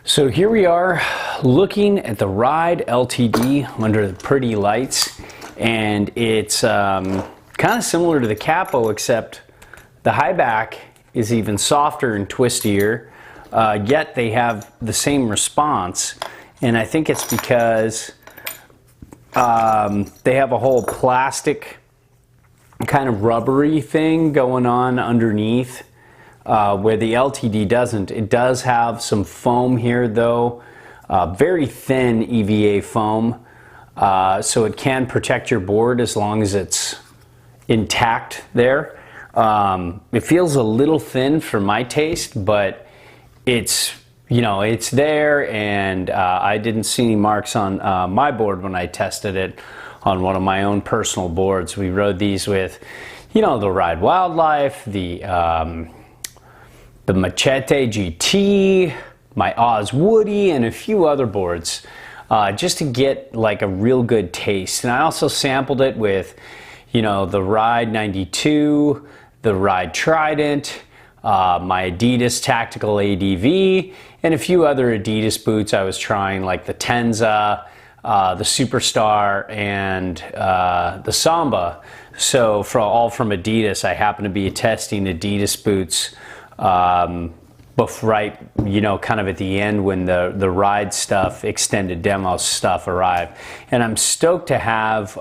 So here we are looking at the Ride LTD under the pretty lights, and it's kind of similar to the Capo, except the high back is even softer and twistier, yet they have the same response. And I think it's because they have a whole plastic kind of rubbery thing going on underneath, where the LTD doesn't. It does have some foam here though, very thin EVA foam, so it can protect your board as long as it's intact there. It feels a little thin for my taste, but it's, you know, it's there, and I didn't see any marks on my board when I tested it on one of my own personal boards. We rode these with, you know, the Ride Wildlife, the Machete GT, my Oz Woody, and a few other boards, just to get like a real good taste. And I also sampled it with, you know, the Ride 92, the Ride Trident, my Adidas Tactical ADV, and a few other Adidas boots I was trying, like the Tenza, the Superstar, and the Samba. So all from Adidas. I happen to be testing Adidas boots right, you know, kind of at the end when the Ride stuff, extended demo stuff arrived. And I'm stoked to have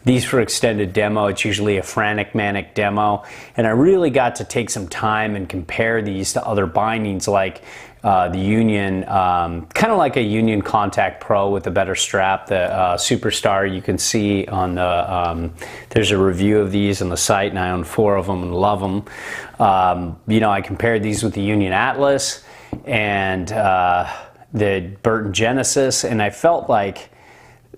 these for extended demo. It's usually a frantic manic demo, and I really got to take some time and compare these to other bindings like the Union, kind of like a Union Contact Pro with a better strap. The Superstar, you can see on the, there's a review of these on the site, and I own 4 of them and love them. You know, I compared these with the Union Atlas and the Burton Genesis, and I felt like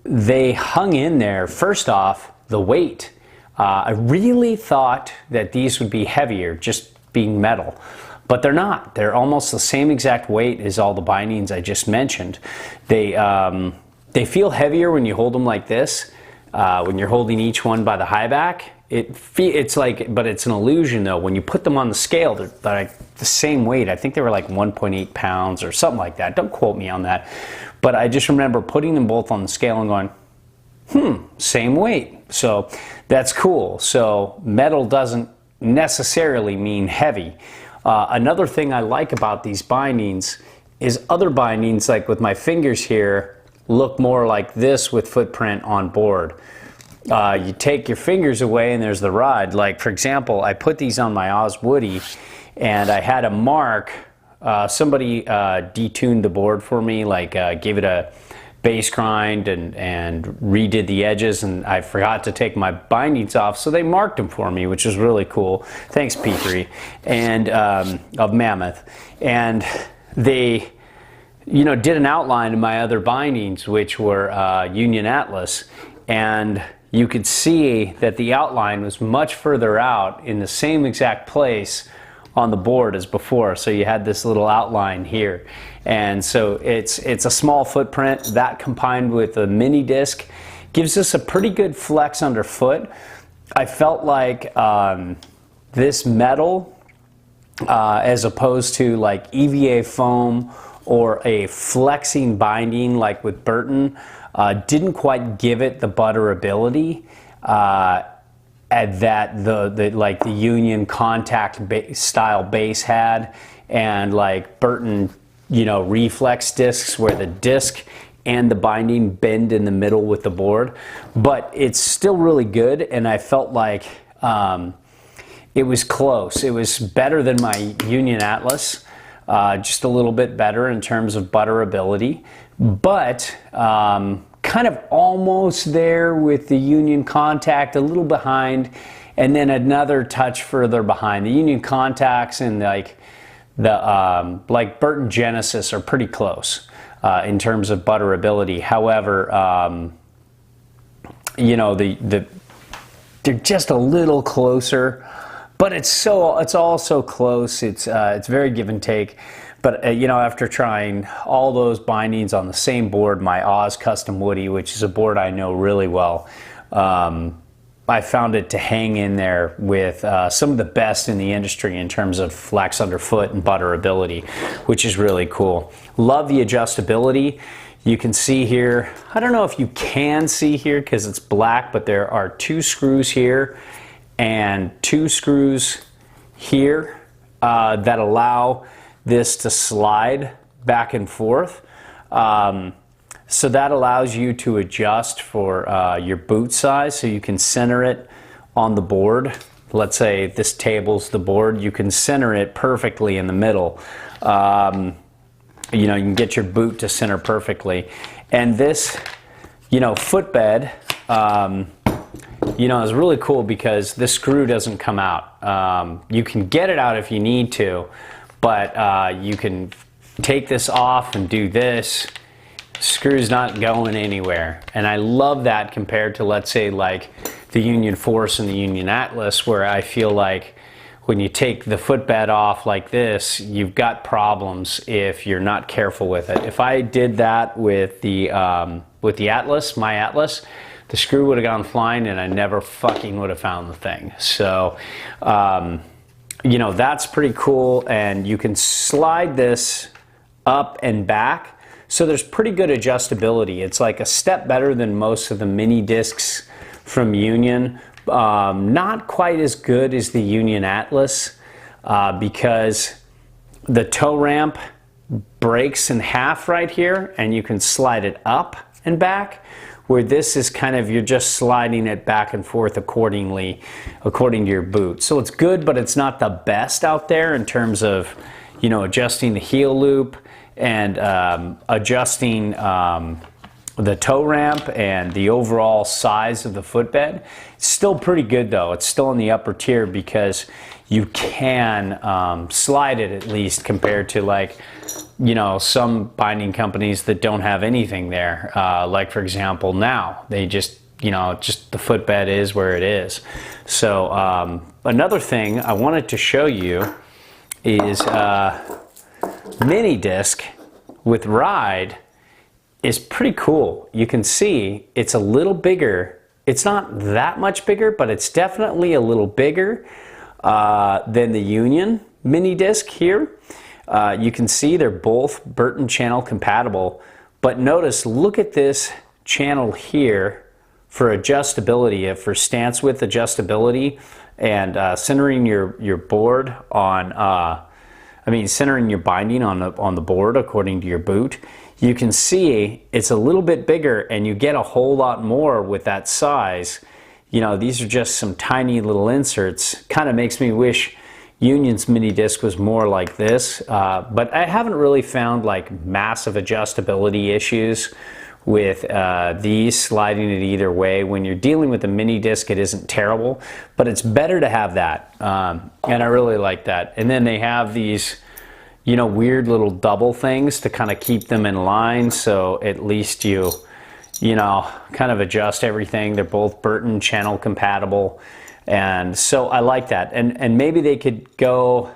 they hung in there. First off, the weight. I really thought that these would be heavier, just being metal. But they're not. They're almost the same exact weight as all the bindings I just mentioned. They feel heavier when you hold them like this. When you're holding each one by the high back, it's like, but it's an illusion though. When you put them on the scale, they're like the same weight. I think they were like 1.8 pounds or something like that. Don't quote me on that. But I just remember putting them both on the scale and going, same weight. So that's cool. So metal doesn't necessarily mean heavy. Another thing I like about these bindings is other bindings, like with my fingers here, look more like this with footprint on board. You take your fingers away and there's the Ride. Like for example, I put these on my Oz Woody and I had a mark. Somebody detuned the board for me, like gave it a base grind and redid the edges, and I forgot to take my bindings off, so they marked them for me, which was really cool. Thanks, P3 and of Mammoth. And they, you know, did an outline of my other bindings, which were Union Atlas, and you could see that the outline was much further out in the same exact place on the board as before. So you had this little outline here, and so it's a small footprint that combined with a mini disc gives us a pretty good flex underfoot. I felt like this metal, as opposed to like EVA foam or a flexing binding like with Burton, didn't quite give it the butterability that the Union Contact style base had, and like Burton, you know, reflex discs where the disc and the binding bend in the middle with the board. But it's still really good, and I felt like it was close. It was better than my Union Atlas, just a little bit better in terms of butterability, but kind of almost there with the Union Contact, a little behind, and then another touch further behind. The Union Contacts and like Burton Genesis are pretty close in terms of butterability. However, you know, they're just a little closer, but it's all so close. It's very give and take. But you know, after trying all those bindings on the same board, my Oz Custom Woody, which is a board I know really well, I found it to hang in there with some of the best in the industry in terms of flex underfoot and butterability, which is really cool. Love the adjustability. You can see here, I don't know if you can see here because it's black, but there are 2 screws here and 2 screws here that allow this to slide back and forth. So that allows you to adjust for your boot size, so you can center it on the board. Let's say this table's the board, you can center it perfectly in the middle. You know, you can get your boot to center perfectly. And this, you know, footbed, you know, is really cool because this screw doesn't come out. You can get it out if you need to, but you can take this off and do this. Screw's not going anywhere. And I love that compared to, let's say, like the Union Force and the Union Atlas, where I feel like when you take the footbed off like this, you've got problems if you're not careful with it. If I did that with the Atlas, my Atlas, the screw would have gone flying and I never fucking would have found the thing. So, you know, that's pretty cool. And you can slide this up and back. So there's pretty good adjustability. It's like a step better than most of the mini discs from Union. Not quite as good as the Union Atlas because the toe ramp breaks in half right here and you can slide it up and back, where this is kind of, you're just sliding it back and forth accordingly, according to your boot. So it's good, but it's not the best out there in terms of, you know, adjusting the heel loop and adjusting the toe ramp and the overall size of the footbed. It's still pretty good though. It's still in the upper tier because you can slide it at least, compared to, like, you know, some binding companies that don't have anything there. Like for example, now they just, you know, just the footbed is where it is. So another thing I wanted to show you is mini disc with ride is pretty cool. You can see it's a little bigger. It's not that much bigger, but it's definitely a little bigger than the Union mini disc here. You can see they're both Burton channel compatible, but notice, look at this channel here for adjustability, for stance width adjustability, and centering your board on, centering your binding on the board according to your boot. You can see it's a little bit bigger and you get a whole lot more with that size. You know, these are just some tiny little inserts. Kind of makes me wish Union's mini disc was more like this, but I haven't really found like massive adjustability issues with these, sliding it either way. When you're dealing with a mini disc, it isn't terrible, but it's better to have that, and I really like that. And then they have these, you know, weird little double things to kind of keep them in line, so at least you know, kind of adjust everything. They're both Burton channel compatible, and so I like that. And maybe they could go,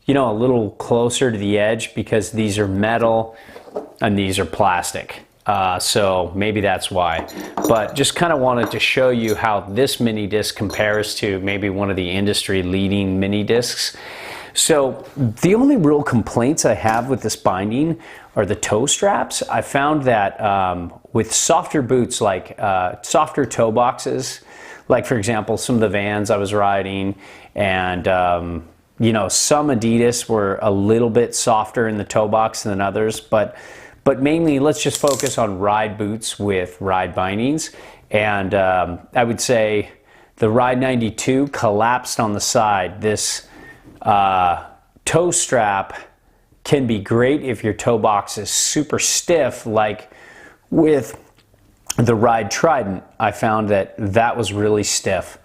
you know, a little closer to the edge, because these are metal and these are plastic. So maybe that's why. But just kind of wanted to show you how this mini disc compares to maybe one of the industry leading mini discs. So the only real complaints I have with this binding are the toe straps. I found that with softer boots, like softer toe boxes, like for example some of the Vans I was riding, and you know, some Adidas were a little bit softer in the toe box than others, but mainly let's just focus on ride boots with ride bindings. And I would say the Ride 92 collapsed on the side. This toe strap can be great if your toe box is super stiff, like with the Ride Trident. I found that was really stiff.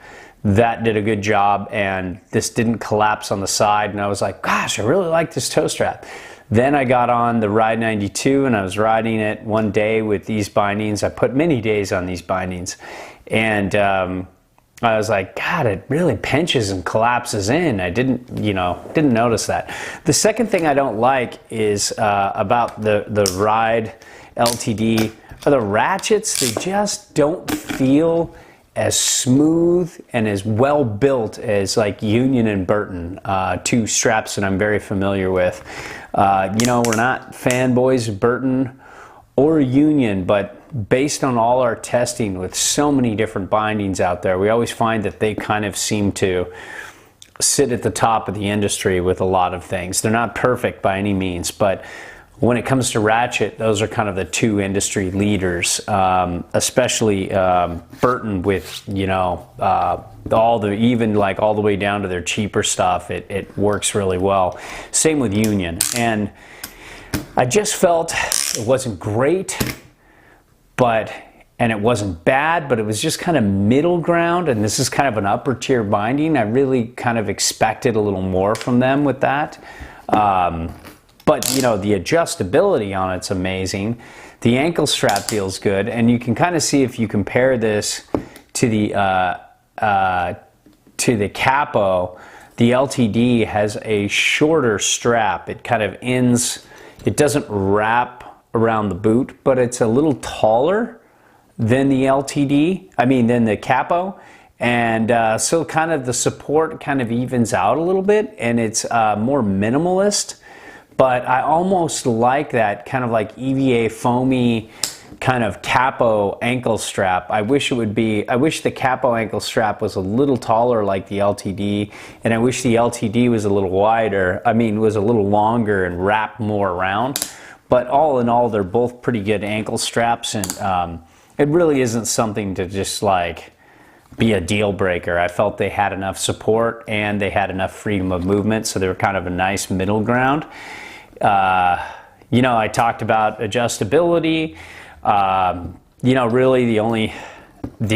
That did a good job, and this didn't collapse on the side, and I was like, gosh, I really like this toe strap. Then I got on the Ride 92 and I was riding it one day with these bindings. I put many days on these bindings, and I was like, God, it really pinches and collapses in. I didn't notice that. The second thing I don't like is about the Ride LTD are the ratchets. They just don't feel as smooth and as well built as like Union and Burton, two straps that I'm very familiar with. You know, we're not fanboys of Burton or Union, but based on all our testing with so many different bindings out there, we always find that they kind of seem to sit at the top of the industry with a lot of things. They're not perfect by any means, but when it comes to ratchet, those are kind of the two industry leaders, especially Burton with, you know, even like all the way down to their cheaper stuff. It works really well. Same with Union. And I just felt it wasn't great, and it wasn't bad, but it was just kind of middle ground. And this is kind of an upper tier binding. I really kind of expected a little more from them with that. But, you know, the adjustability on it's amazing. The ankle strap feels good. And you can kind of see if you compare this to the capo, the LTD has a shorter strap. It kind of ends, it doesn't wrap around the boot, but it's a little taller than the LTD, than the capo. And so kind of the support kind of evens out a little bit, and it's more minimalist. But I almost like that kind of like EVA foamy kind of capo ankle strap. I wish the capo ankle strap was a little taller like the LTD, and I wish the LTD was a little wider, was a little longer and wrapped more around. But all in all, they're both pretty good ankle straps, and it really isn't something to just like be a deal breaker. I felt they had enough support and they had enough freedom of movement, so they were kind of a nice middle ground. You know, I talked about adjustability. You know, really the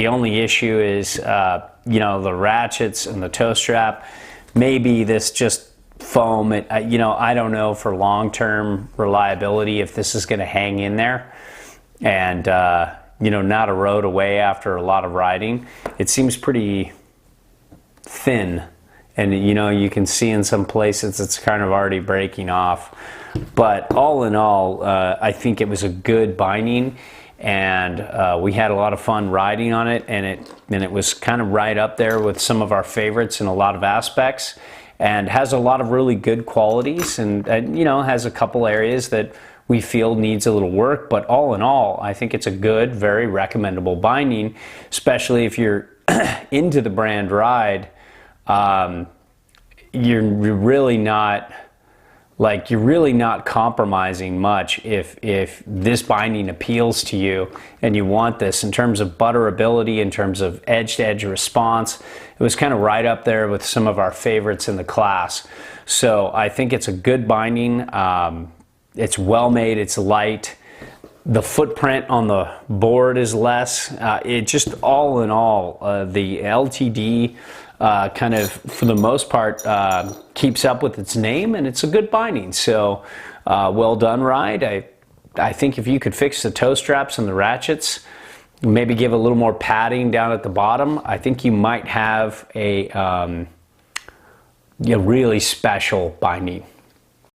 only issue is, you know, the ratchets and the toe strap. Maybe this just foam, you know, I don't know for long-term reliability if this is going to hang in there and, you know, not erode away after a lot of riding. It seems pretty thin. And, you know, you can see in some places it's kind of already breaking off. But all in all, I think it was a good binding, and we had a lot of fun riding on it, and it was kind of right up there with some of our favorites in a lot of aspects, and has a lot of really good qualities, and you know, has a couple areas that we feel needs a little work. But all in all, I think it's a good, very recommendable binding, especially if you're into the brand ride. You're really not compromising much if this binding appeals to you and you want this in terms of butterability, in terms of edge-to-edge response. It was kind of right up there with some of our favorites in the class. So I think it's a good binding. It's well made, it's light. The footprint on the board is less. It just all in all, the LTD kind of, for the most part, keeps up with its name, and it's a good binding. So well done, Ride. I think if you could fix the toe straps and the ratchets, maybe give a little more padding down at the bottom, I think you might have a really special binding.